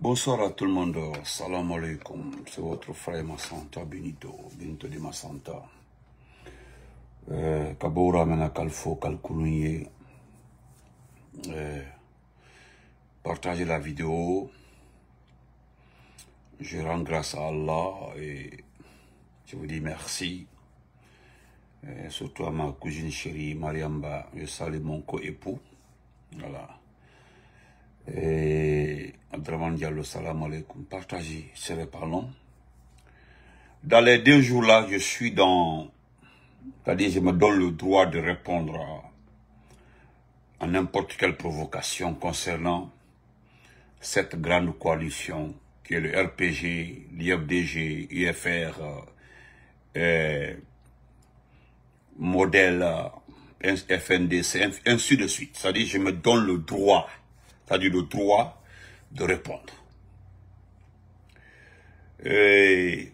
Bonsoir à tout le monde, salam alaikum, c'est votre frère Massanta Benito de Massanta. Kaboura mena kalfo kalkulunye. Partagez la vidéo. Je rends grâce à Allah et je vous dis merci. Et surtout à ma cousine chérie Mariamba, je salue mon co-époux. Voilà. Et Abdraman Diallo, salam alaikum. Partagez, ce n'est pas long. Dans les 2 jours là, je suis dans... C'est-à-dire, je me donne le droit de répondre à n'importe quelle provocation concernant cette grande coalition qui est le RPG, l'IFDG, UFR, modèle FNDC, ainsi de suite. C'est-à-dire, je me donne le droit, c'est-à-dire le droit de répondre. Et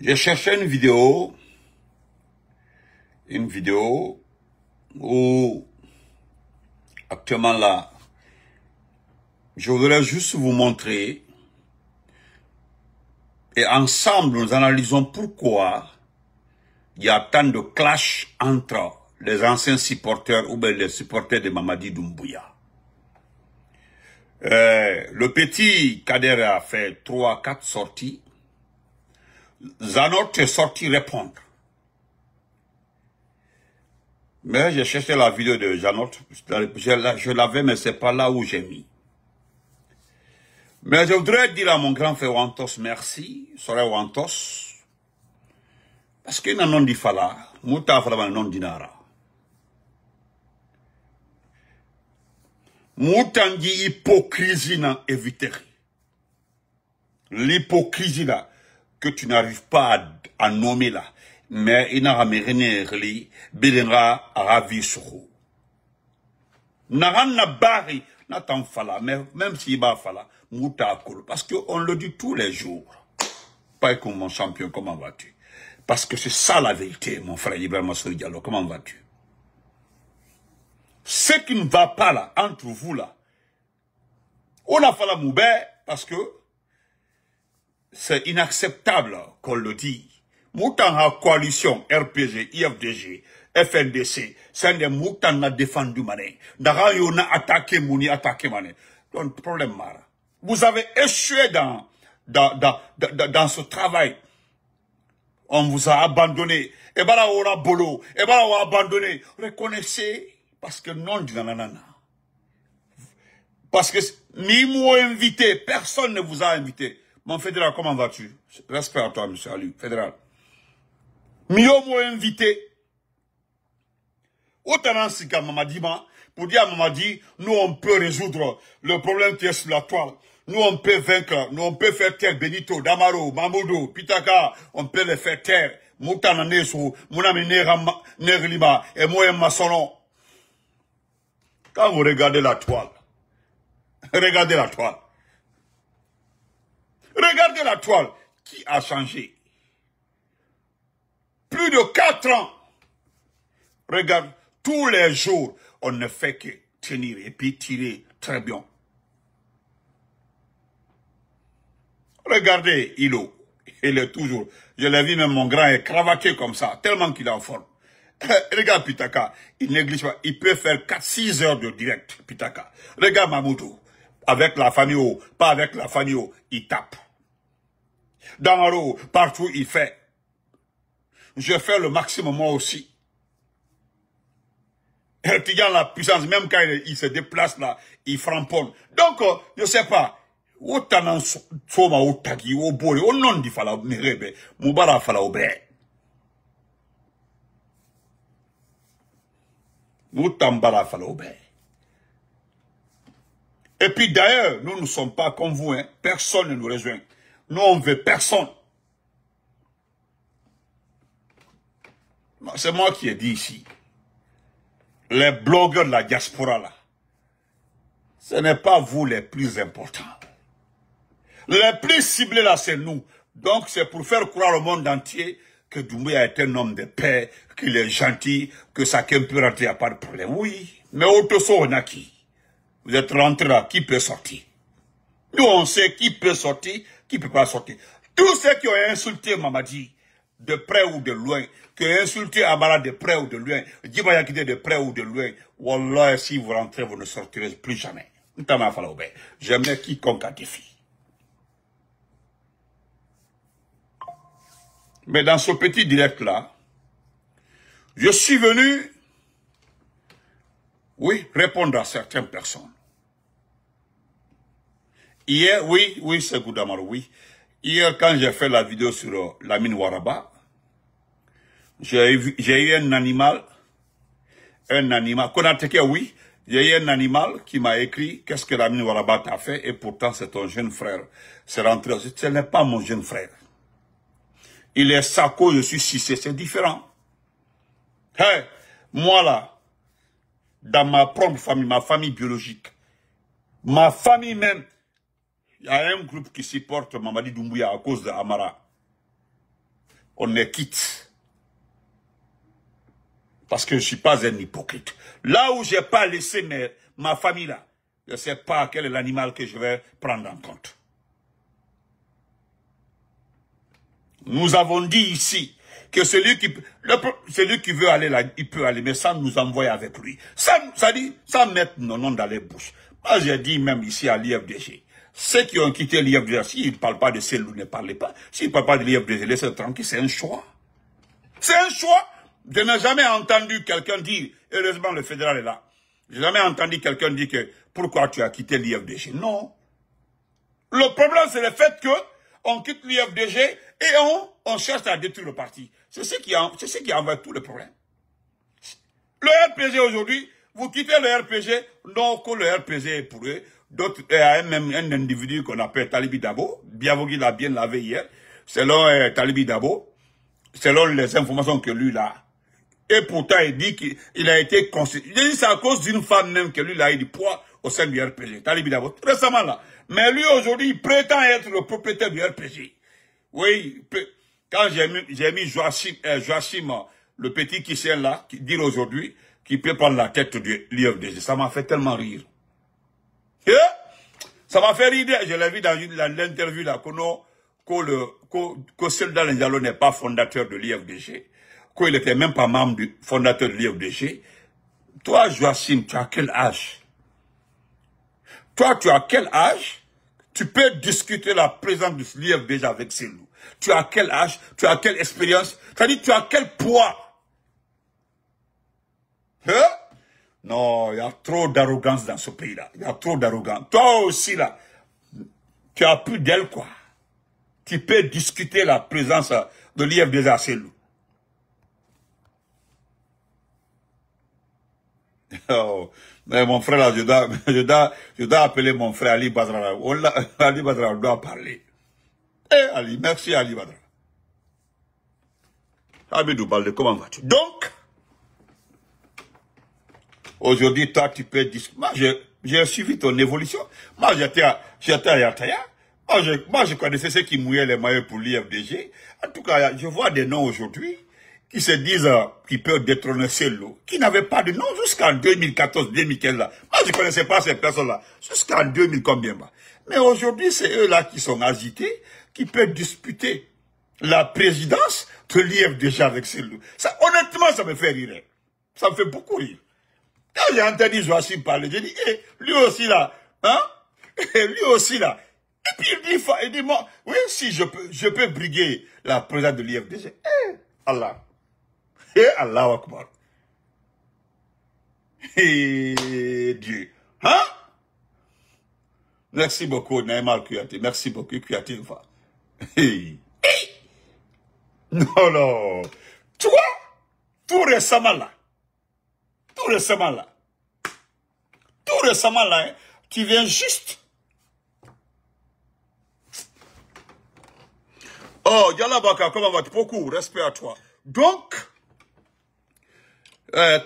j'ai cherché une vidéo où actuellement là, je voudrais juste vous montrer et ensemble nous analysons pourquoi il y a tant de clash entre les anciens supporters ou bien les supporters de Mamadi Doumbouya. Le petit Kader a fait 3-4 sorties. Zanot est sorti répondre. Mais j'ai cherché la vidéo de Zanot. Je l'avais, mais c'est pas là où j'ai mis. Mais je voudrais dire à mon grand frère Wantos merci, Sore Wantos. Parce qu'il n'a non dit fala, mouta fala non dinara. Mouta dit hypocrisie n'a évité. L'hypocrisie là, que tu n'arrives pas à nommer là. Mais il n'a jamais rien bilingra ravi sourou. N'a bari, n'a t'en fala, mais même s'il va fala, mouta cool. Parce qu'on le dit tous les jours. Pas comme mon champion, comment vas-tu? Parce que c'est ça la vérité, mon frère Ibrahim Massouri Diallo, comment vas-tu? Ce qui ne va pas là, entre vous là, on a fait la moubé parce que c'est inacceptable qu'on le dise. Moutan a coalition, RPG, IFDG, FNDC, c'est des Moutan a défendu mané. D'ara yon a attaqué mouni, attaqué mané. Donc, problème mara. Vous avez échoué dans ce travail. On vous a abandonné. Et bara ora bolo. Et bara on a abandonné. Reconnaissez. Parce que non, nanana. Parce que ni moi invité, personne ne vous a invité. Mon fédéral, comment vas-tu? Respect à toi, monsieur Ali, fédéral. Mio moi invité. Autant si Mamadi, pour dire à Mamadi, nous on peut résoudre le problème qui est sur la toile. Nous on peut vaincre, nous on peut faire taire Benito, Damaro, Mamoudou, Pitaka, on peut les faire taire. Moutana Neso, Mounami Nerilima, et moi Massonon. Quand vous regardez la toile, regardez la toile. Regardez la toile qui a changé. Plus de 4 ans. Regarde, tous les jours, on ne fait que tenir et puis tirer très bien. Regardez Ilo, il est toujours, je l'ai vu même mon grand est cravaté comme ça, tellement qu'il est en forme. Regarde Pitaka, il néglige pas, il peut faire 4-6 heures de direct, Pitaka. Regarde Mamoudou, avec la famille, pas avec la famille, il tape. Damaro, partout il fait. Je fais le maximum moi aussi. Il y a la puissance, même quand il se déplace là, il framponne. Donc, je sais pas, autant soma otagi, au bori, au non di fala merebe, mubara fala obe. Moutambara fala obe. Et puis d'ailleurs, nous ne sommes pas comme vous, hein. Personne ne nous rejoint. Nous, on veut personne. C'est moi qui ai dit ici. Les blogueurs de la diaspora, là, ce n'est pas vous les plus importants. Les plus ciblés, là, c'est nous. Donc, c'est pour faire croire au monde entier que Doumbouya est un homme de paix, qu'il est gentil, que chacun peut rentrer, il n'y a pas de problème. Oui, mais Otoso Onaki, vous êtes rentré là, qui peut sortir? Nous, on sait qui peut sortir, qui ne peut pas sortir. Tous ceux qui ont insulté Mamadi, de près ou de loin, qui ont insulté Amara de près ou de loin, Djiba Yakité de près ou de loin, Wallah, si vous rentrez, vous ne sortirez plus jamais. Je mets quiconque à défi. Mais dans ce petit direct-là, je suis venu, oui, répondre à certaines personnes. Hier, oui, c'est Goudamar, oui. Hier, quand j'ai fait la vidéo sur Lamine Ouaraba, j'ai eu un animal, Konateke, oui, j'ai eu un animal qui m'a écrit « Qu'est-ce que Lamine Ouaraba t'a fait ?» Et pourtant, c'est ton jeune frère. C'est rentré, ce n'est pas mon jeune frère. Il est Sako, je suis Cissé, c'est différent. Hey, moi là, dans ma propre famille, ma famille biologique, ma famille même, il y a un groupe qui supporte Mamadi Doumbouya à cause de Amara. On est quitte. Parce que je ne suis pas un hypocrite. Là où je n'ai pas laissé ma famille là, je ne sais pas quel est l'animal que je vais prendre en compte. Nous avons dit ici que celui qui veut aller là, il peut aller, mais sans nous envoyer avec lui. Sans mettre nos noms dans les bouches. Moi, j'ai dit même ici à l'IFDG, ceux qui ont quitté l'IFDG, s'ils ne parlent pas de Cellou, ne parlez pas. S'ils ne parlent pas de l'IFDG, laissez-le tranquille, c'est un choix. C'est un choix. Je n'ai jamais entendu quelqu'un dire, heureusement le fédéral est là, je n'ai jamais entendu quelqu'un dire que pourquoi tu as quitté l'IFDG. Non. Le problème, c'est le fait que on quitte l'IFDG et on cherche à détruire le parti. C'est ce qui envoie tout le problème. Le RPG aujourd'hui, vous quittez le RPG, non que le RPG est pour eux. D'autres, même un individu qu'on appelle Talibi Dabo, Biavogi l'a bien lavé hier, selon Talibi Dabo, selon les informations que lui a. Et pourtant, il dit qu'il a été considéré. C'est à cause d'une femme même que lui a eu du poids au sein du RPG. Talibi Dabo, récemment là. Mais lui aujourd'hui, il prétend être le propriétaire du RPG. Oui, quand j'ai mis Joachim, le petit qui est là, qui dit aujourd'hui qu'il peut prendre la tête de l'IFDG, ça m'a fait tellement rire. Ça m'a fait rire, je l'ai vu dans l'interview là, que Soldat Njalo n'est pas fondateur de l'IFDG, qu'il n'était même pas membre du fondateur de l'IFDG. Toi, Joachim, tu as quel âge? Toi, tu as quel âge? Tu peux discuter la présence de l'IFDG avec Cellou. Tu as quel âge? Tu as quelle expérience? C'est-à-dire, tu as quel poids? Hein? Non, il y a trop d'arrogance dans ce pays-là. Il y a trop d'arrogance. Toi aussi, là, tu as plus d'elle, quoi. Tu peux discuter la présence de l'IFDG à Cellou. Oh, mais mon frère là, je dois appeler mon frère Ali Badra. Ali Badra doit parler. Eh Ali, merci Ali Badra. Abidou Balde, comment vas-tu? Donc, aujourd'hui, toi, tu peux dire, moi, j'ai suivi ton évolution. Moi, j'étais à Yataya. Moi, je connaissais ceux qui mouillaient les maillots pour l'IFDG. En tout cas, je vois des noms aujourd'hui qui se disent qu'ils peuvent détrôner Cellou, qui n'avaient pas de nom jusqu'en 2014, 2015 là. Moi, je ne connaissais pas ces personnes-là. Jusqu'en 2000 combien là. Mais aujourd'hui, c'est eux-là qui sont agités, qui peuvent disputer la présidence de l'IFDG avec Cellou. Ça, honnêtement, ça me fait rire. Ça me fait beaucoup rire. Quand j'ai entendu Joachim parler, j'ai dit, lui aussi là, hein? Lui aussi là. Et puis il dit, moi, oui, si je peux briguer la présidence de l'IFDG. Allah. Allah Akbar. Dieu. Hein? Merci beaucoup, Naïmal Kouyaté. Merci beaucoup, Kouyaté. Non. Tu vois, tout récemment là, hein, tu viens juste. Oh, Yalabaka, comment vas-tu? Beaucoup, respect à toi. Donc,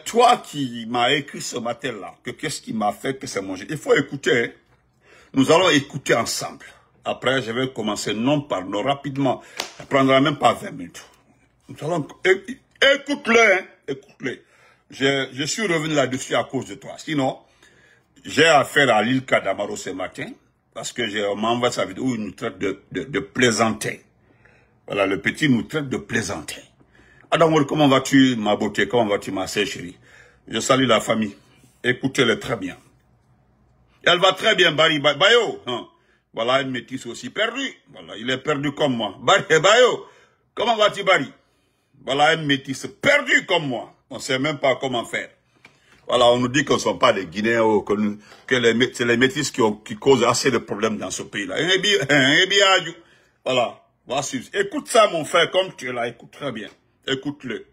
toi qui m'as écrit ce matin-là, que qu'est-ce qui m'a fait que c'est mon jeu. Il faut écouter, hein. Nous allons écouter ensemble. Après, je vais commencer non par non, rapidement. Ça ne prendra même pas 20 minutes. Nous allons, écoute-le, hein, écoute-le. Je suis revenu là-dessus à cause de toi. Sinon, j'ai affaire à l'île Kadamaro ce matin. parce que on m'envoie sa vidéo où il nous traite de plaisanter. Voilà, le petit nous traite de plaisanter. Adam, comment vas-tu, ma beauté? Comment vas-tu, ma sœur chérie? Je salue la famille. Écoutez-le très bien. Elle va très bien, Barry. Bayo. Hein. Voilà, un métis aussi perdu. Voilà, il est perdu comme moi. Barry, Bayo. Comment vas-tu, Barry? Voilà, un métis perdu comme moi. On ne sait même pas comment faire. Voilà, on nous dit qu'on ne sont pas des Guinéens, que c'est les métis qui causent assez de problèmes dans ce pays-là. Voilà, voici. Écoute ça, mon frère, comme tu es là. Écoute très bien. Écoute-le.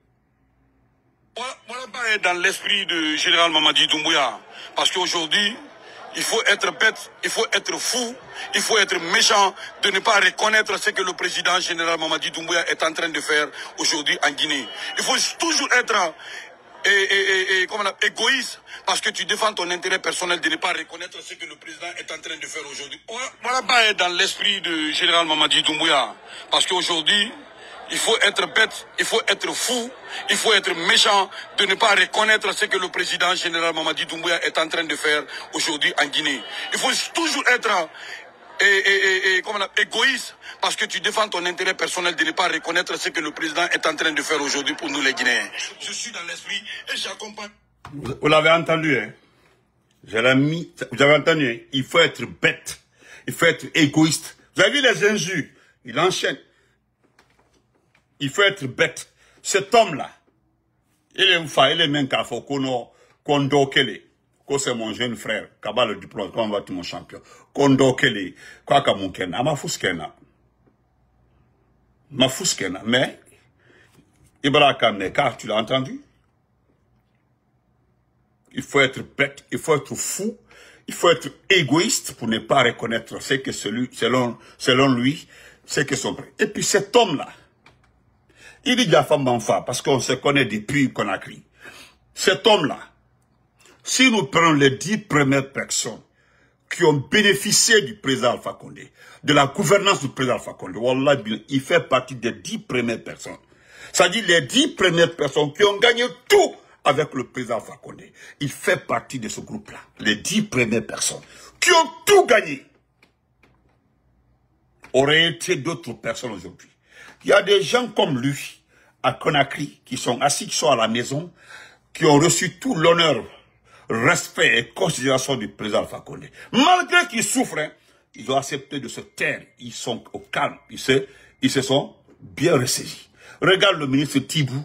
Voilà pas dans l'esprit de Général Mamadi Doumbouya. Parce qu'aujourd'hui, il faut être bête, il faut être fou, il faut être méchant de ne pas reconnaître ce que le président Général Mamadi Doumbouya est en train de faire aujourd'hui en Guinée. Il faut toujours être égoïste parce que tu défends ton intérêt personnel de ne pas reconnaître ce que le président est en train de faire aujourd'hui. Voilà pas dans l'esprit de Général Mamadi Doumbouya. Parce qu'aujourd'hui, il faut être bête, il faut être fou, il faut être méchant de ne pas reconnaître ce que le président Général Mamadi Doumbouya est en train de faire aujourd'hui en Guinée. Il faut toujours être égoïste parce que tu défends ton intérêt personnel de ne pas reconnaître ce que le président est en train de faire aujourd'hui pour nous les Guinéens. Je suis dans l'esprit et j'accompagne. Vous l'avez entendu, hein? Je l'ai mis, vous avez entendu, hein? Il faut être bête, il faut être égoïste. Vous avez vu les injures? Il enchaîne. Il faut être bête. Cet homme-là, il est même qu'à faut qu'on kele. Que c'est mon jeune frère, Kaba le diplôme, comment va-tu mon champion? Kondo kele, quoi que mon kena, ma fuskena. Ma fuskena, mais, Ibrahim Neka, tu l'as entendu? Il faut être bête, il faut être fou, il faut être égoïste pour ne pas reconnaître ce que selon lui, ce que son frère. Et puis cet homme-là, il dit Jaffa Manfa, parce qu'on se connaît depuis Conakry. Cet homme-là, si nous prenons les 10 premières personnes qui ont bénéficié du président Alpha Condé, de la gouvernance du président Alpha Condé, Wallah, il fait partie des 10 premières personnes. C'est-à-dire les 10 premières personnes qui ont gagné tout avec le président Alpha Condé. Il fait partie de ce groupe-là. Les 10 premières personnes qui ont tout gagné. Auraient été d'autres personnes aujourd'hui. Il y a des gens comme lui, à Conakry, qui sont assis, qui sont à la maison, qui ont reçu tout l'honneur, respect et considération du président Alpha Condé. Malgré qu'ils souffrent, hein, ils ont accepté de se taire. Ils sont au calme. Ils se sont bien ressaisis. Regarde le ministre Tibou.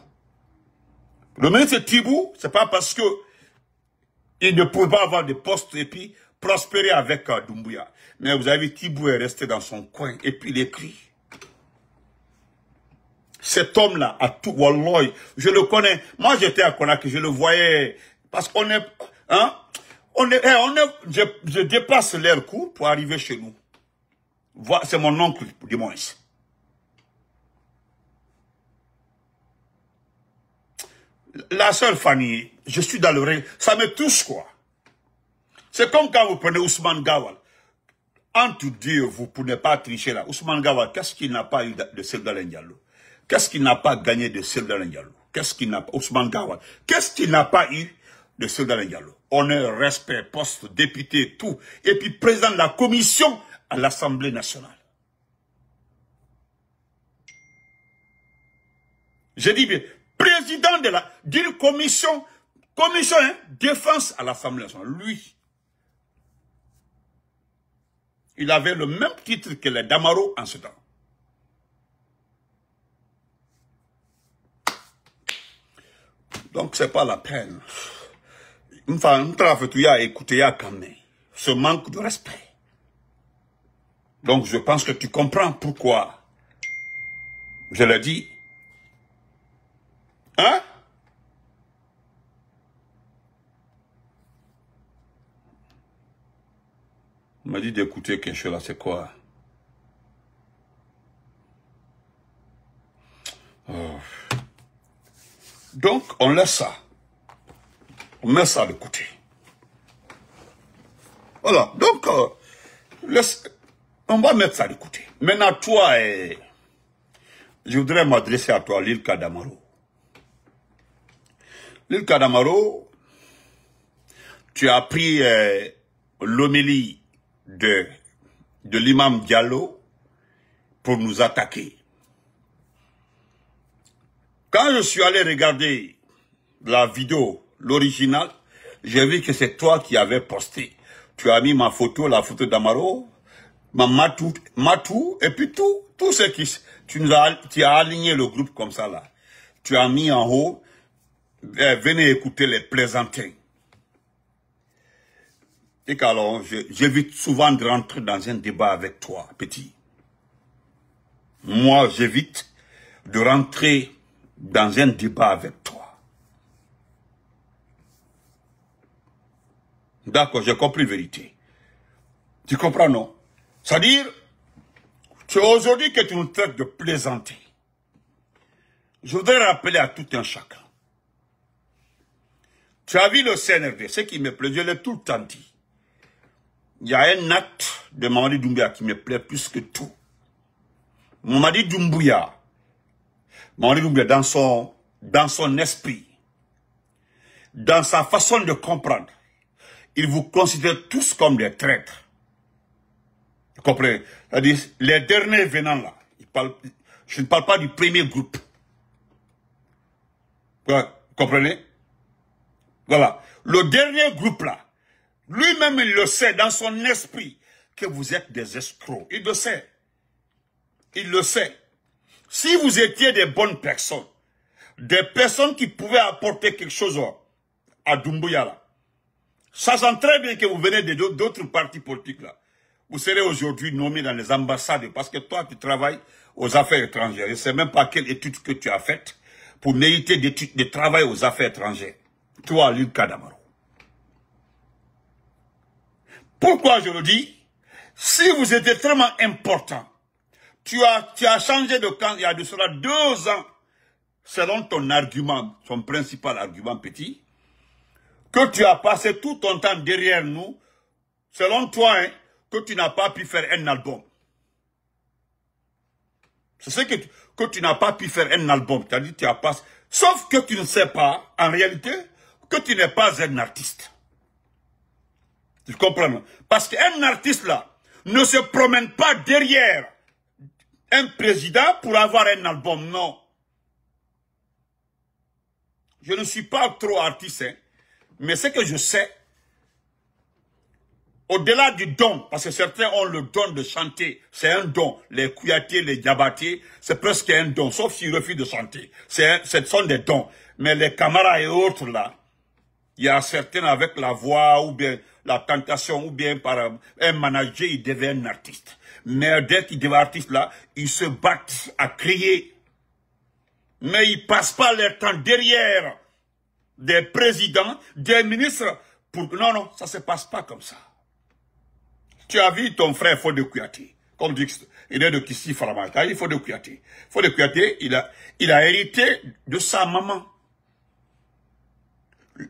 Le ministre Tibou, c'est pas parce que il ne pouvait pas avoir de poste et puis prospérer avec Doumbouya. Mais vous avez vu, Tibou est resté dans son coin et puis il écrit. Cet homme-là a tout, wallah, je le connais. Moi, j'étais à Conakry, je le voyais. Parce qu'on est, hein, je dépasse l'air court pour arriver chez nous. C'est mon oncle, du moins. La sœur Fanny, je suis dans le règne, ça me touche quoi. C'est comme quand vous prenez Ousmane Gawal. Entre Dieu, vous ne pouvez pas tricher là. Ousmane Gawal, qu'est-ce qu'il n'a pas eu de Seydou Diallo? Qu'est-ce qu'il n'a pas gagné de Seydou Diallo? Qu'est-ce qu'il n'a pas, Ousmane Gawal, qu'est-ce qu'il n'a pas eu de Seydou Diallo? Honneur, respect, poste, député, tout. Et puis président de la commission à l'Assemblée nationale. Je dis bien, président d'une commission, hein, défense à l'Assemblée nationale. Lui, il avait le même titre que les Damaro en ce temps. Donc, c'est pas la peine. Enfin, écouter ce manque de respect. Donc, je pense que tu comprends pourquoi je l'ai dit. Hein? On m'a dit d'écouter quelque chose là, c'est quoi? Oh. Donc, on laisse ça. On met ça de côté. Voilà. Donc, on va mettre ça de côté. Maintenant, toi, je voudrais m'adresser à toi, Lil Kadamaro. Lil Kadamaro, tu as pris l'homélie de de l'imam Diallo pour nous attaquer. Quand je suis allé regarder la vidéo, l'original, j'ai vu que c'est toi qui avais posté. Tu as mis ma photo, la photo d'Amaro, Matou, et puis tout ce qui... Tu as aligné le groupe comme ça là. Tu as mis en haut, venez écouter les plaisantins. Et qu'alors, j'évite souvent de rentrer dans un débat avec toi, petit. Moi, j'évite de rentrer dans un débat avec toi. D'accord, j'ai compris la vérité. Tu comprends, non? C'est-à-dire, c'est aujourd'hui que tu nous traites de plaisanter. Je voudrais rappeler à tout un chacun. Tu as vu le CNRD, ce qui me plaît, je l'ai tout le temps dit. Il y a un acte de Mamadi Doumbouya qui me plaît plus que tout. Mamadi Doumbouya, dans son esprit, dans sa façon de comprendre, il vous considère tous comme des traîtres. Vous comprenez? C'est-à-dire, les derniers venants là, je ne parle pas du premier groupe. Vous comprenez? Voilà. Le dernier groupe là, lui-même il le sait dans son esprit que vous êtes des escrocs. Il le sait. Il le sait. Si vous étiez des bonnes personnes, des personnes qui pouvaient apporter quelque chose à Doumbouya là, sachant très bien que vous venez d'autres partis politiques là, vous serez aujourd'hui nommé dans les ambassades parce que toi tu travailles aux affaires étrangères. Je ne sais même pas quelle étude que tu as faite pour mériter de travail aux affaires étrangères. Toi, Luc Kadamaro. Pourquoi je le dis? Si vous étiez tellement important, tu as changé de camp il y a de cela 2 ans, selon ton argument, son principal argument petit, que tu as passé tout ton temps derrière nous, selon toi, hein, que tu n'as pas pu faire un album. C'est ce que tu n'as pas pu faire un album. Tu as dit tu as passé. Sauf que tu ne sais pas, en réalité, que tu n'es pas un artiste. Tu comprends? Parce qu'un artiste là ne se promène pas derrière un président pour avoir un album, non. Je ne suis pas trop artiste, hein, mais ce que je sais, au-delà du don, parce que certains ont le don de chanter, c'est un don. Les Kouyaté, les Diabaté, c'est presque un don, sauf s'ils refusent de chanter. Ce sont des dons. Mais les camarades et autres là, il y a certains avec la voix, ou bien la tentation, ou bien par un manager, ils deviennent un artiste. Mais dès qu'ils deviennent artistes là, ils se battent à crier. Mais ils passent pas leur temps derrière des présidents, des ministres. Non, ça se passe pas comme ça. Tu as vu ton frère Fodé Kouyaté, comme dit, il est de Kissi Faramata, il Fodé Kouyaté. Fodé Kouyaté, il a hérité de sa maman.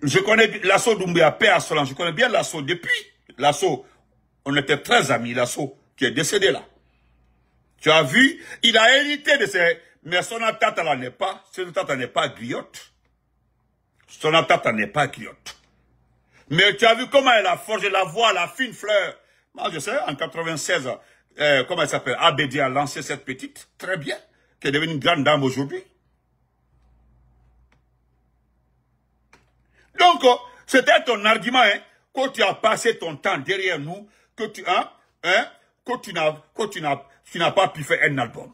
Je connais Lasso Doumbouya, paix à Solan, je connais bien Lasso. Depuis Lasso, on était très amis, Lasso, qui est décédé là. Tu as vu, il a hérité de ses... Mais son tata là n'est pas, son tata n'est pas griotte. Son tata n'est pas griotte. Mais tu as vu comment elle a forgé la voix, la fine fleur. Moi, je sais, en 96, comment elle s'appelle, Abedi a lancé cette petite, très bien, qui est devenue une grande dame aujourd'hui. Donc, c'était ton argument, hein, que tu as passé ton temps derrière nous, que tu n'as pas pu faire un album.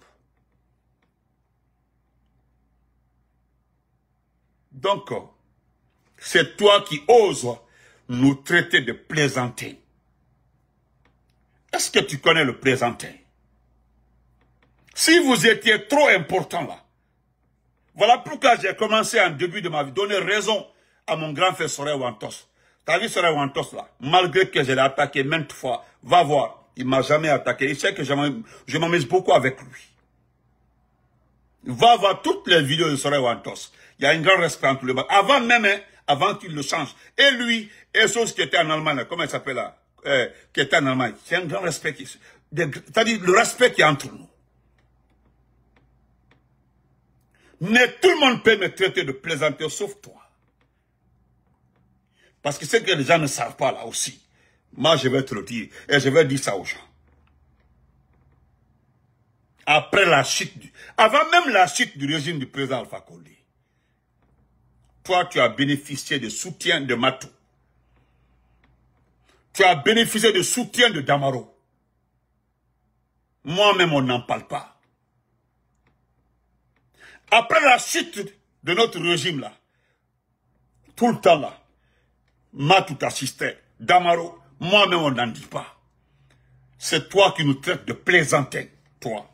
Donc, c'est toi qui oses nous traiter de plaisantins. Est-ce que tu connais le plaisantin? Si vous étiez trop important là, voilà pourquoi j'ai commencé en début de ma vie, donner raison à mon grand frère Soraya Wantos. T'as vu Soraya Wantos là? Malgré que je l'ai attaqué maintes fois, va voir, il ne m'a jamais attaqué. Il sait que je m'amuse beaucoup avec lui. Va voir toutes les vidéos de Soraya Wantos. Il y a un grand respect entre les deux. Avant même, hein, avant qu'il le change. Et lui, et ceux qui étaient en Allemagne, comment il s'appelle là? Qui était en Allemagne. C'est un grand respect. C'est-à-dire le respect qui est entre nous. Mais tout le monde peut me traiter de plaisanteur, sauf toi. Parce que c'est que les gens ne savent pas là aussi. Moi, je vais te le dire. Et je vais dire ça aux gens. Après la chute, avant même la chute du régime du président Alpha Condé, toi, tu as bénéficié du soutien de Matou. Tu as bénéficié du soutien de Damaro. Moi-même, on n'en parle pas. Après la chute de notre régime là, tout le temps là, Matou t'assistait, Damaro, moi-même, on n'en dit pas. C'est toi qui nous traites de plaisantin, toi.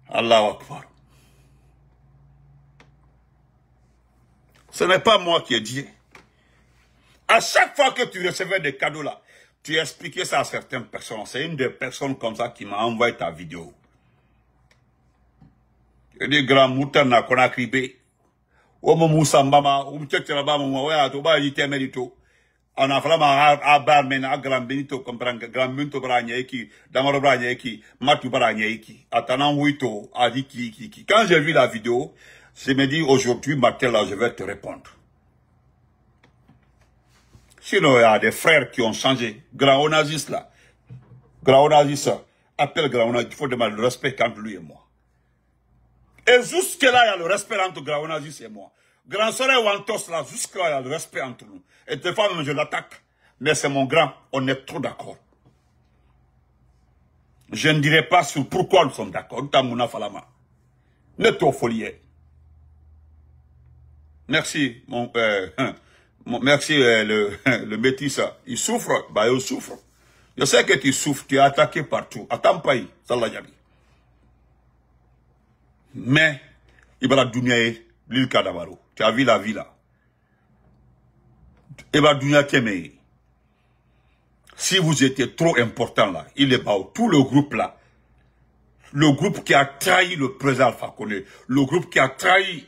Allahu Akbar. Ce n'est pas moi qui ai dit. À chaque fois que tu recevais des cadeaux là, tu expliquais ça à certaines personnes. C'est une des personnes comme ça qui m'a envoyé ta vidéo. Je dis, grand mouton na Conakry Bay. Omo Moussa Mbama, ou m'tchekela ba mwa, ouais, to ba yite merito. On a vraiment à barmen, à grand benito, comprendre, grand munto branyeki, damaro branyeki, matu branyeki, atanan wito, a dit qui. Quand j'ai vu la vidéo, je me dis, aujourd'hui, matin là, je vais te répondre. Sinon, il y a des frères qui ont changé. Grand Onazis là. Grand Onazis, appelle Grand Onazis, il faut demander le respect entre lui et moi. Et jusque-là, il y a le respect entre Grand Onazis et moi. Grand Soleil Wantos là, jusque-là, il y a le respect entre nous. Et des fois, même je l'attaque. Mais c'est mon grand, on est trop d'accord. Je ne dirai pas sur pourquoi nous sommes d'accord. Falama. Neto folie. Merci, merci le métis. Il souffre, bah il souffre. Je sais que tu souffres, tu es attaqué partout. Attends pas, ça l'a jamais. Mais, Ibra Douniae, l'île Kadamaro, tu as vu la vie là. Ibra Dounia Kemei. Si vous étiez trop important là, il est bas, tout le groupe là, le groupe qui a trahi le président Alpha Condé, le groupe qui a trahi.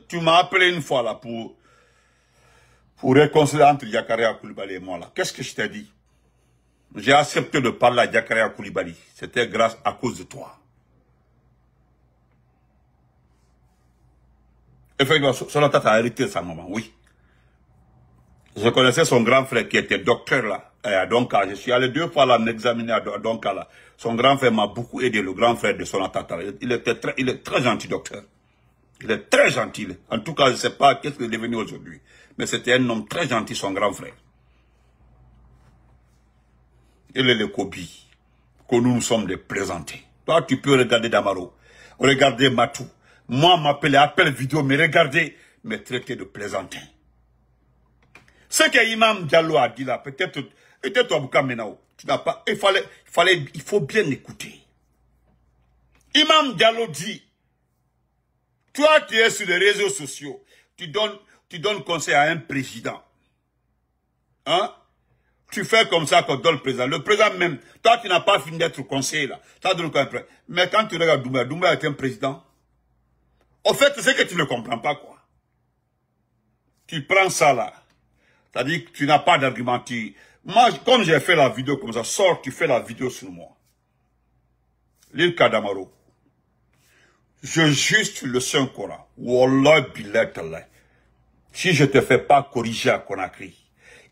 Tu m'as appelé une fois là pour réconcilier entre Yakaria Koulibaly et moi là. Qu'est-ce que je t'ai dit? J'ai accepté de parler à Yakaria Koulibaly. C'était grâce à cause de toi. Effectivement, Sonata a hérité sa maman, oui. Je connaissais son grand frère qui était docteur là, à Donka. Je suis allé 2 fois là m'examiner à Donka là. Son grand frère m'a beaucoup aidé, le grand frère de Sonata. Il est très gentil, docteur. Il est très gentil. En tout cas, je ne sais pas qu'est-ce qu'il est devenu aujourd'hui. Mais c'était un homme très gentil, son grand frère. Il est le Kobi. Que nous sommes des plaisantés. Toi, tu peux regarder Damaro. Regarder Matou. Moi, m'appeler, appel vidéo, mais regardez, me traiter de plaisantin. Ce que Imam Diallo a dit là, peut-être Abouka Menao, tu n'as pas, il faut bien écouter. Imam Diallo dit, toi, tu es sur les réseaux sociaux, tu donnes conseil à un président. Hein? Tu fais comme ça qu'on donne le président. Le président même, toi, tu n'as pas fini d'être conseiller là. Mais quand tu regardes Doumbouya, Doumbouya est un président. Au fait, c'est que tu ne comprends pas quoi. Tu prends ça là. C'est-à-dire que tu n'as pas d'argument. Moi, comme j'ai fait la vidéo comme ça, sors, tu fais la vidéo sur moi. L'île Kadamaro. Je juste le Saint-Coran. Wallah billah tallah. Si je te fais pas corriger à Conakry,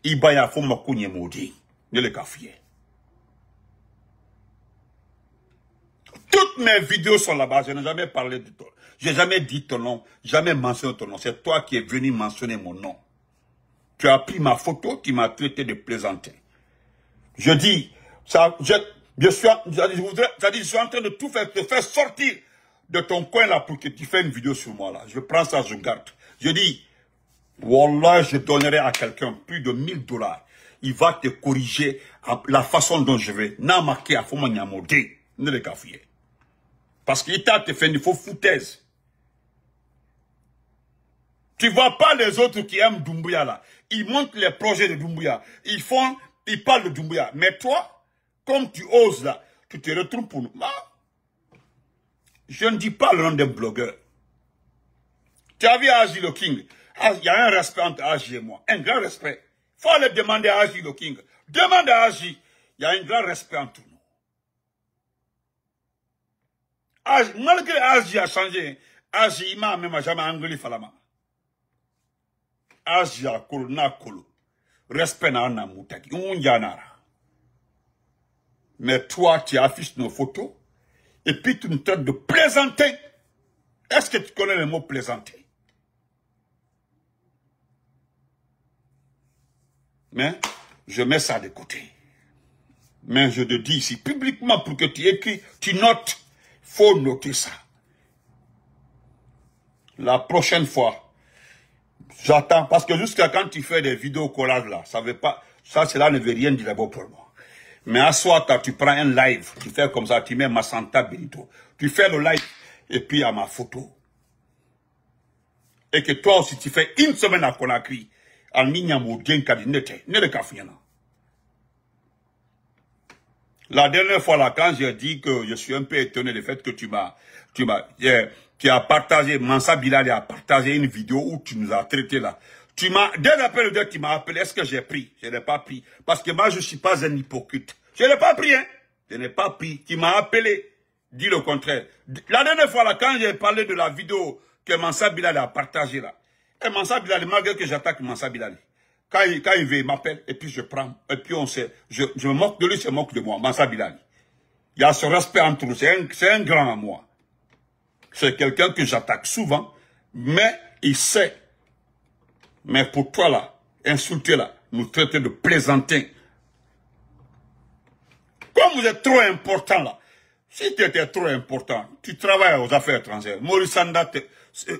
Ibaya faut me kounye maudit. Ne le café. Toutes mes vidéos sont là-bas. Je n'ai jamais parlé de toi. Je n'ai jamais dit ton nom. Jamais mentionné ton nom. C'est toi qui es venu mentionner mon nom. Tu as pris ma photo, tu m'as traité de plaisantin. Je dis, je suis en train de tout faire, te faire sortir de ton coin là pour que tu fasses une vidéo sur moi là. Je prends ça, je garde. Je dis, Wallah, je donnerai à quelqu'un plus de $1000. Il va te corriger la façon dont je vais. N'a marqué à Foma Nyamodé. Ne le café. Parce qu'il t'a fait une faux foutaise. Tu vois pas les autres qui aiment Doumbouya là. Ils montrent les projets de Doumbouya. Ils parlent de Doumbouya. Mais toi, comme tu oses là, tu te retrouves pour nous. Je ne dis pas le nom des blogueurs. Tu as vu Aji le King. Il y a un respect entre Aji et moi. Un grand respect. Il faut aller demander à Aji le King. Demande à Aji. Il y a un grand respect entre nous. Malgré Aji a changé, Aji m'a même jamais engueulé Falama. Aji a kolo na kolo. respect na moutaki. Mais toi, tu affiches nos photos, et puis tu nous traites de plaisanter. Est-ce que tu connais le mot plaisanter? Mais je mets ça de côté. Mais je te dis ici, publiquement, pour que tu écris, tu notes, faut noter ça. La prochaine fois, j'attends, parce que jusqu'à quand tu fais des vidéos collages là, ça veut pas, ça, cela ne veut rien dire d'abord pour moi. Mais à soi, quand tu prends un live, tu fais comme ça, tu mets ma Santa Benito. Tu fais le live, et puis à ma photo. Et que toi aussi, tu fais une semaine à Conakry, en Nignamo, Dienkadinete, ne le caféna. La dernière fois là, quand j'ai dit que je suis un peu étonné du fait que tu as partagé, Mansa Bilal a partagé une vidéo où tu nous as traité là. Dès l'appel de tu m'as appelé, est-ce que j'ai pris? Je n'ai pas pris. Parce que moi, je ne suis pas un hypocrite. Je n'ai pas pris, hein. Je n'ai pas pris. Tu m'as appelé. Dis le contraire. La dernière fois, là, quand j'ai parlé de la vidéo que Mansa Bilal a partagée, là. Et Mansa Bilal, malgré que j'attaque Mansa Bilal, quand il veut, il m'appelle, et puis je prends. Et puis on sait, je me moque de lui, je me moque de moi. Mansa Bilal. Il y a ce respect entre nous. C'est un grand à moi. C'est quelqu'un que j'attaque souvent, mais il sait. Mais pour toi là, insulter là, nous traiter de plaisantin. Comme vous êtes trop important là, si tu étais trop important, tu travailles aux affaires étrangères.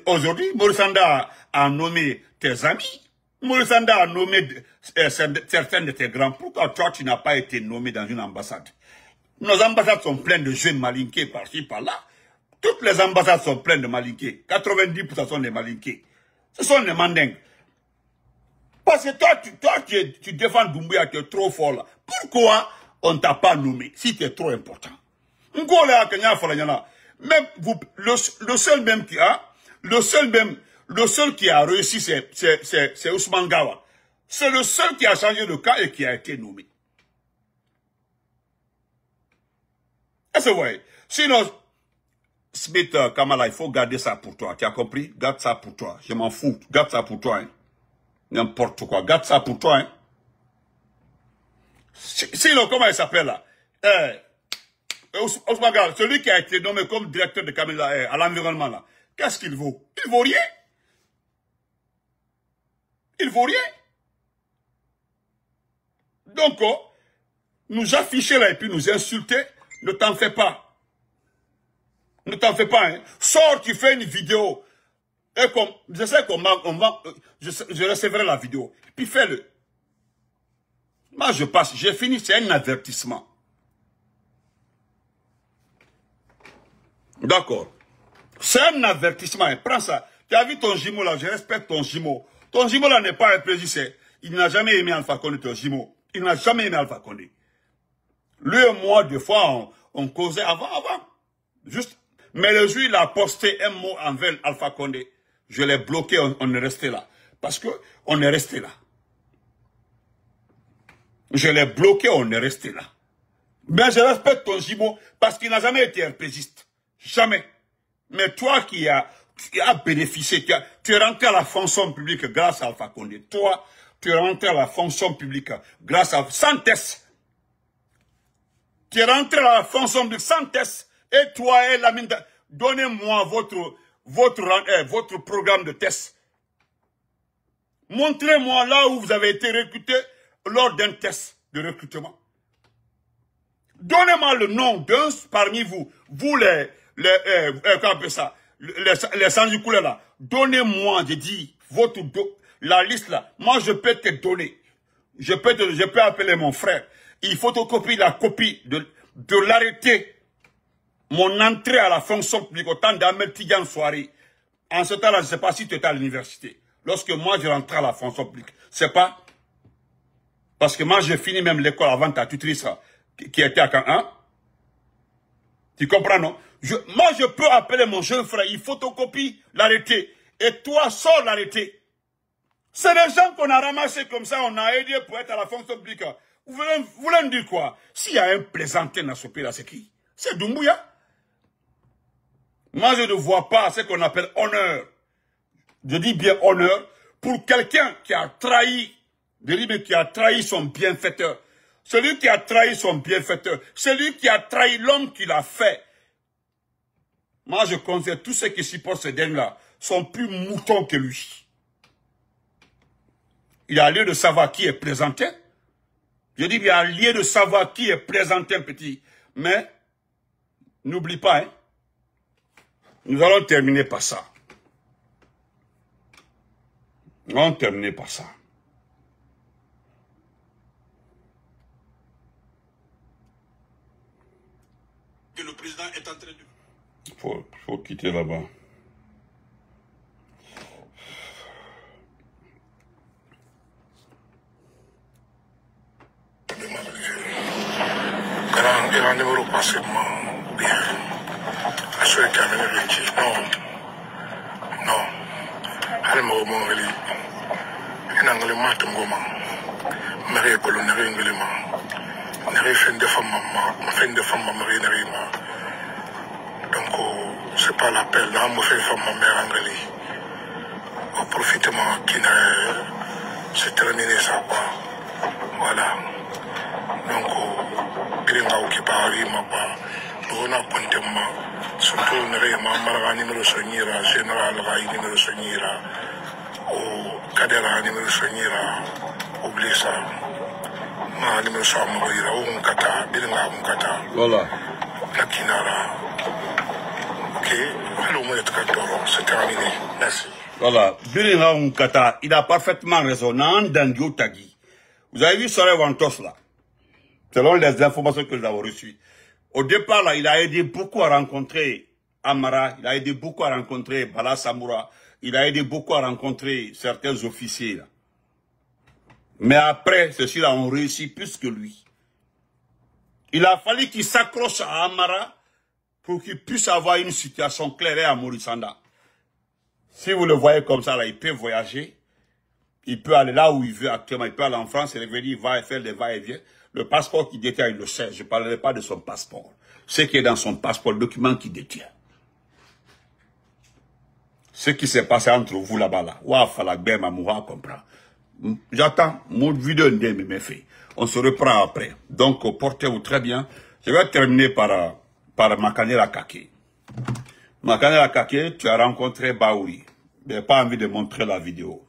Aujourd'hui, Maurice Sanda a nommé tes amis. Maurice Sanda a nommé certains de tes grands. Pourquoi toi tu n'as pas été nommé dans une ambassade? Nos ambassades sont pleines de jeunes malinqués par-ci, par-là. Toutes les ambassades sont pleines de malinqués. 90% sont des malinqués. Ce sont des mandingues. Parce que toi tu défends Doumbouya, tu es trop fort là. Pourquoi on ne t'a pas nommé si tu es trop important? Même le seul même qui a, le seul qui a réussi, c'est Ousmane Gawa. C'est le seul qui a changé de cas et qui a été nommé. Est-ce que vous voyez? Sinon, Smith Kamala, il faut garder ça pour toi. Tu as compris? Garde ça pour toi. Je m'en fous. Garde ça pour toi. Hein. N'importe quoi. Garde ça pour toi. Hein. Sinon, comment il s'appelle là? Ousmane Gawa, celui qui a été nommé comme directeur de Kamala à l'environnement là. Qu'est-ce qu'il vaut? Il vaut rien. Il vaut rien. Donc, nous afficher là et puis nous insulter, ne t'en fais pas. Ne t'en fais pas, hein. Sors, tu fais une vidéo. Et comme, je sais comment je recevrai la vidéo. Puis fais-le. Moi, je passe, j'ai fini, c'est un avertissement. D'accord. C'est un avertissement, hein. Prends ça. Tu as vu ton jumeau là, je respecte ton jumeau. Ton jumeau là n'est pas un président. Il n'a jamais aimé Alpha Condé, ton jumeau. Il n'a jamais aimé Alpha Condé. Lui et moi, des fois, on causait avant. Juste. Mais le jour, il a posté un mot envers Alpha Condé. Je l'ai bloqué, on est resté là. Parce que on est resté là. Je l'ai bloqué, on est resté là. Mais je respecte ton jumeau parce qu'il n'a jamais été RPGiste. Jamais. Mais toi qui as bénéficié, tu es rentré à la fonction publique grâce à Alpha Condé. Toi, tu es rentré à la fonction publique grâce à... sans test. Tu es rentré à la fonction publique sans test. Et toi et Lamine, donnez-moi votre programme de test. Montrez-moi là où vous avez été recruté lors d'un test de recrutement. Donnez-moi le nom d'un parmi vous. Vous les sans-couleurs là. Donnez-moi, j'ai dit, la liste là. Moi, je peux te donner. Je peux appeler mon frère. Il photocopie la copie de l'arrêté. Mon entrée à la fonction publique au temps d'Ahmed Tidiane Soirée. En ce temps-là, je ne sais pas si tu étais à l'université. Lorsque moi, je rentrais à la fonction publique. C'est pas. Parce que moi, j'ai fini même l'école avant ta tutrice qui était à Caen. Hein? Tu comprends, non? Moi, je peux appeler mon jeune frère. Il photocopie l'arrêté. Et toi, sors l'arrêté. C'est des gens qu'on a ramassés comme ça. On a aidé pour être à la fonction publique. Vous voulez me dire quoi? S'il y a un plaisantin dans ce pays-là, c'est qui? C'est Doumbouya. Moi, je ne vois pas ce qu'on appelle honneur. Je dis bien honneur pour quelqu'un qui a trahi de lui qui a trahi son bienfaiteur. Celui qui a trahi son bienfaiteur. Celui qui a trahi l'homme qui l'a fait. Moi, je considère tous ceux qui supportent ce dingue-là sont plus moutons que lui. Il a lieu de savoir qui est présenté. Je dis, il a lieu de savoir qui est présenté, petit. Mais, n'oublie pas, hein, nous allons terminer par ça. Nous allons terminer par ça. Que le président est en train de... Faut quitter là-bas. Grand numéro passement bien. Assuré qu'il y avait une régie. Non. Allez, mon veli. Un anglais matin, goman. Marie colonnaire, un élément. Marie fait de femme, Marie Nerima. Donc, c'est pas l'appel. Là, on fait femme, ma mère anglais. Au profitement qui n'a. C'est terminé ça, quoi. Voilà. Donc, Gringa qui parle, on a compté, surtout, on a numéro sonira, général, numéro sonira, au cadre numéro sonira, oublie ça. Ma numéro sonira, on kata, Gringa, on kata. Voilà. La Kinara. Ok, allons, c'est terminé. Merci. Voilà. Gringa, on kata, il a parfaitement raison. Nan Dandio Tagi. Vous avez vu Soraya Wantos là? Selon les informations que nous avons reçues. Au départ, là, il a aidé beaucoup à rencontrer Amara, il a aidé beaucoup à rencontrer Bala Samoura, il a aidé beaucoup à rencontrer certains officiers. Là. Mais après, ceux-là ont réussi plus que lui. Il a fallu qu'il s'accroche à Amara pour qu'il puisse avoir une situation claire à Morissanda. Si vous le voyez comme ça, là, il peut voyager, il peut aller là où il veut actuellement, il peut aller en France, et revenir, il va faire des va-et-vient. Le passeport qu'il détient, il le sait. Je ne parlerai pas de son passeport. Ce qui est dans son passeport, le document qu'il détient. Ce qui s'est passé entre vous là-bas, là. J'attends mon vidéo de mes faits. On se reprend après. Donc, portez-vous très bien. Je vais terminer par Makanela Kake. Makanela Kake, tu as rencontré Baouri. Je n'ai pas envie de montrer la vidéo.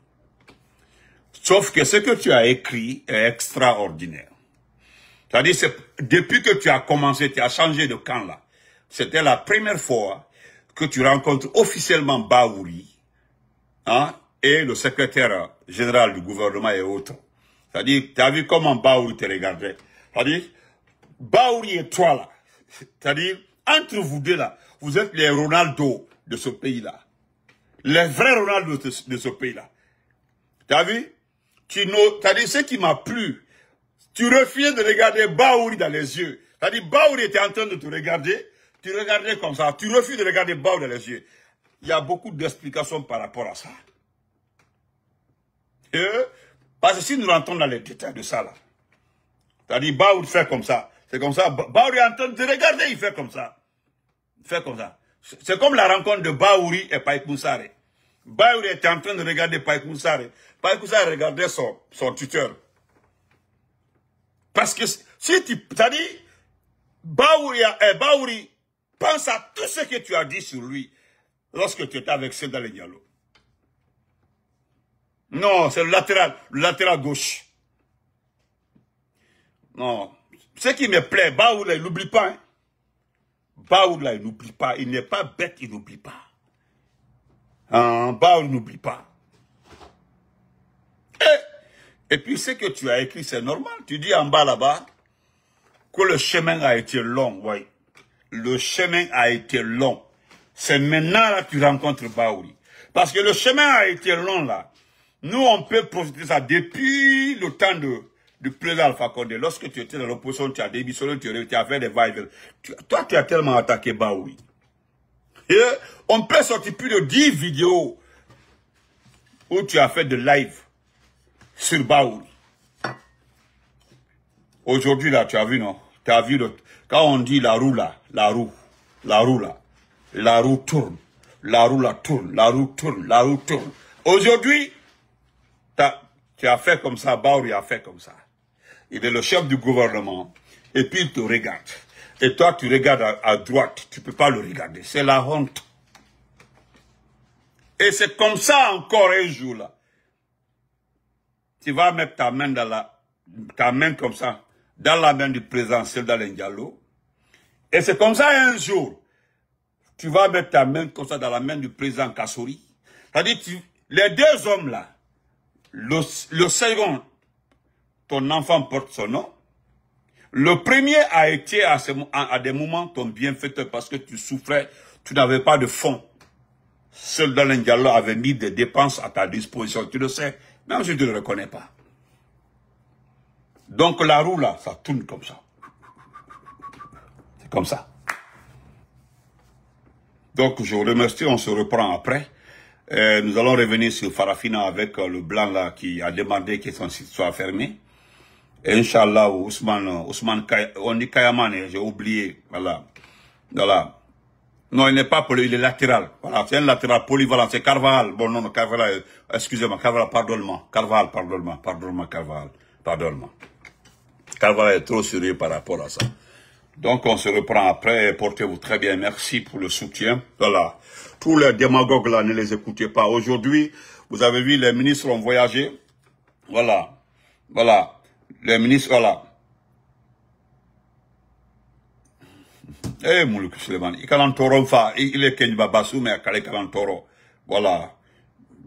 Sauf que ce que tu as écrit est extraordinaire. C'est-à-dire, depuis que tu as commencé, tu as changé de camp là. C'était la première fois que tu rencontres officiellement Baouri, hein, et le secrétaire général du gouvernement et autres. C'est-à-dire, tu as vu comment Baouri te regardait. C'est-à-dire, Baouri et toi là. C'est-à-dire, entre vous deux là, vous êtes les Ronaldo de ce pays-là. Les vrais Ronaldo de ce pays-là. Tu as vu? C'est-à-dire, ce qui m'a plu. Tu refusais de regarder Baouri dans les yeux. C'est-à-dire, Baouri était en train de te regarder. Tu regardais comme ça. Tu refuses de regarder Baouri dans les yeux. Il y a beaucoup d'explications par rapport à ça. Parce que si nous rentrons dans les détails de ça, là. C'est-à-dire, Baouri fait comme ça. C'est comme ça. Baouri est en train de te regarder, il fait comme ça. Il fait comme ça. C'est comme la rencontre de Baouri et Païk Moussare. Baouri était en train de regarder Païk Moussare. Païk Moussare regardait son tuteur. Parce que si tu... C'est-à-dire, Baouri pense à tout ce que tu as dit sur lui lorsque tu étais avec Sédale Diallo. Non, c'est le latéral gauche. Non. Ce qui me plaît, Baouri, il n'oublie pas. Hein? Baouri, il n'oublie pas. Il n'est pas bête, il n'oublie pas. Baouri n'oublie pas. Et puis, ce que tu as écrit, c'est normal. Tu dis en bas là-bas que le chemin a été long. Oui. Le chemin a été long. C'est maintenant là que tu rencontres Baouri. Parce que le chemin a été long là. Nous, on peut profiter de ça depuis le temps du président Alpha Condé. Lorsque tu étais dans l'opposition, tu as démissionné, tu as fait des va-et-vient. Toi, tu as tellement attaqué Baouri. Et on peut sortir plus de 10 vidéos où tu as fait de live sur Baouri. Aujourd'hui, là, tu as vu, non? Tu as vu, quand on dit la roue, là, la roue tourne. La roue, là, tourne. La roue tourne. La roue tourne. Aujourd'hui, Tu as fait comme ça, Baouri a fait comme ça. Il est le chef du gouvernement, et puis il te regarde. Et toi, tu regardes à droite, tu ne peux pas le regarder. C'est la honte. Et c'est comme ça encore un jour là. Tu vas mettre ta main ta main comme ça, dans la main du président Seldal Diallo. Et c'est comme ça un jour, tu vas mettre ta main comme ça dans la main du président Kassouri. C'est-à-dire, les deux hommes là, le second, ton enfant porte son nom. Le premier a été à des moments ton bienfaiteur parce que tu souffrais, tu n'avais pas de fonds. Seldal Diallo avait mis des dépenses à ta disposition, tu le sais, même si tu ne le reconnais pas. Donc la roue là, ça tourne comme ça. C'est comme ça. Donc je vous remercie, on se reprend après. Nous allons revenir sur Farafina avec le blanc là qui a demandé que son site soit fermé. Et Inch'Allah, Ousmane, on dit Kayamane, j'ai oublié, voilà. Non, il n'est pas il est latéral. Voilà, c'est un latéral polyvalent, c'est Carvajal. Bon, non, Carvajal, excusez-moi, Carvajal, pardonne-moi. Carvajal, pardonne-moi, Carvajal, pardonne-moi. Carvajal est trop sérieux par rapport à ça. Donc, on se reprend après. Portez-vous très bien. Merci pour le soutien. Voilà. Tous les démagogues là, ne les écoutez pas. Aujourd'hui, vous avez vu, les ministres ont voyagé. Voilà. Voilà. Les ministres, voilà. Eh, Moulouk Suleiman, il est Kenba Bassou, mais il est voilà.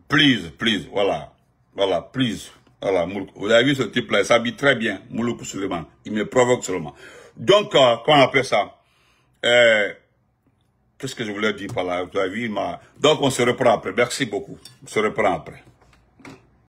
Please, voilà. Voilà, please. Voilà, vous avez vu ce type-là, il s'habille très bien, Moulouk Suleiman. Il me provoque seulement. Donc, comment on appelle ça? Qu'est-ce que je voulais dire par là? Vous avez vu, donc on se reprend après. Merci beaucoup. On se reprend après.